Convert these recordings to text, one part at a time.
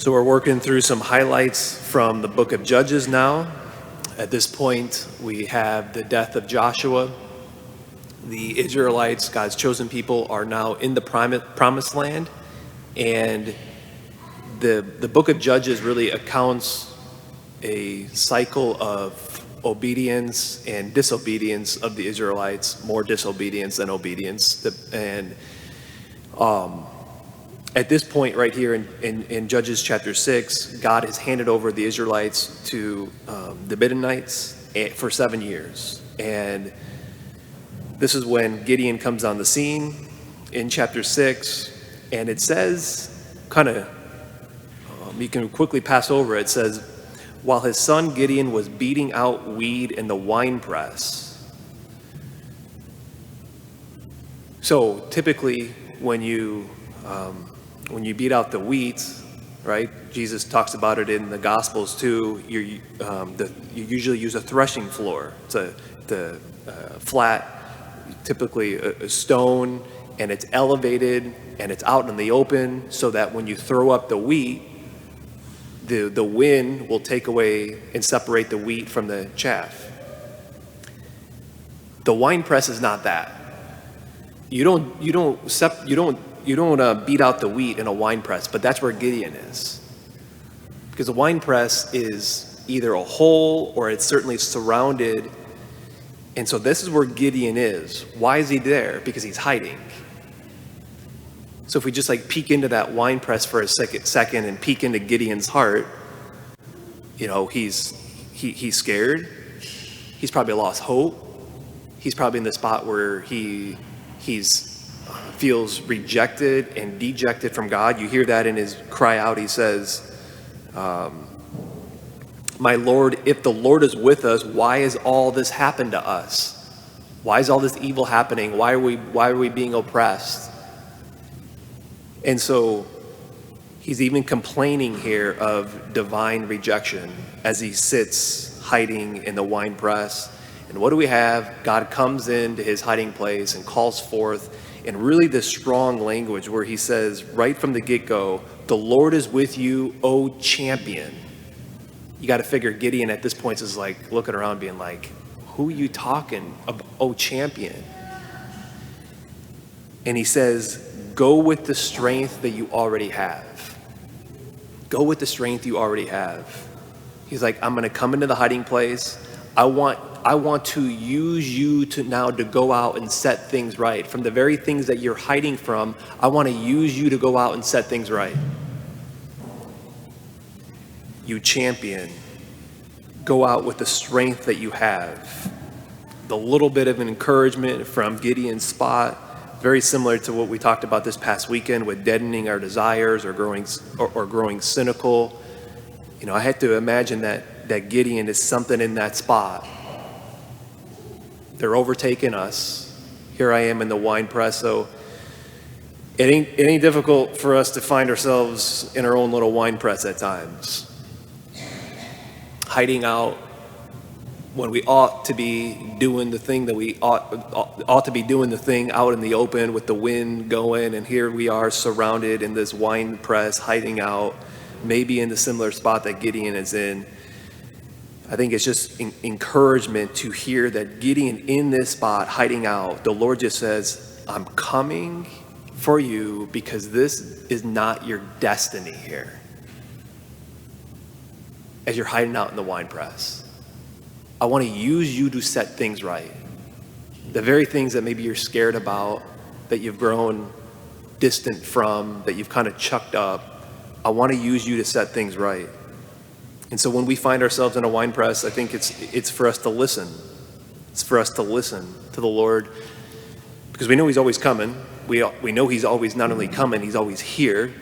So we're working through some highlights from the book of Judges now. At this point, we have the death of Joshua. The Israelites, God's chosen people, are now in the promised land. And the book of Judges really accounts a cycle of obedience and disobedience of the Israelites, more disobedience than obedience. At this point right here in Judges chapter 6, God has handed over the Israelites to the Midianites for 7 years. And this is when Gideon comes on the scene in chapter 6. And it says, you can quickly pass over, it says, while his son Gideon was beating out weed in the winepress. So typically when you beat out the wheat, right? Jesus talks about it in the Gospels too. You usually use a threshing floor. It's a flat, typically a stone, and it's elevated and it's out in the open, so that when you throw up the wheat, the wind will take away and separate the wheat from the chaff. The wine press is not that. You don't beat out the wheat in a wine press, but that's where Gideon is. Because a wine press is either a hole or it's certainly surrounded. And so this is where Gideon is. Why is he there? Because he's hiding. So if we just peek into that wine press for a second and peek into Gideon's heart, he's scared. He's probably lost hope. He's probably in the spot where he feels rejected and dejected from God. You hear that in his cry out. He says, my Lord, if the Lord is with us, why has all this happened to us? Why is all this evil happening? Why are we being oppressed? And so he's even complaining here of divine rejection as he sits hiding in the wine press. And what do we have? God comes into his hiding place and calls forth in really this strong language where he says right from the get-go, the Lord is with you, O champion. You got to figure Gideon at this point is looking around being like, who are you talking about, O champion? And he says, go with the strength that you already have. Go with the strength you already have. He's like, I'm going to come into the hiding place. I want to use you to go out and set things right. From the very things that you're hiding from, I want to use you to go out and set things right. You champion. Go out with the strength that you have. The little bit of an encouragement from Gideon's spot, very similar to what we talked about this past weekend with deadening our desires or growing cynical. I had to imagine that Gideon is something in that spot. They're overtaking us. Here I am in the wine press. So it ain't difficult for us to find ourselves in our own little wine press at times. Hiding out when we ought to be doing the thing that we ought to be doing the thing out in the open with the wind going. And here we are surrounded in this wine press, hiding out, maybe in the similar spot that Gideon is in. I think it's just encouragement to hear that Gideon in this spot, hiding out, the Lord just says, I'm coming for you because this is not your destiny here. As you're hiding out in the wine press, I want to use you to set things right. The very things that maybe you're scared about, that you've grown distant from, that you've kind of chucked up, I want to use you to set things right. And so when we find ourselves in a wine press, I think it's for us to listen. It's for us to listen to the Lord because we know he's always coming. We know he's always not only coming, he's always here.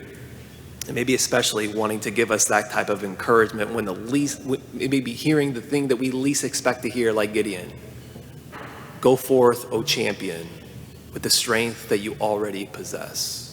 And maybe especially wanting to give us that type of encouragement when maybe hearing the thing that we least expect to hear, like Gideon. Go forth, O champion, with the strength that you already possess.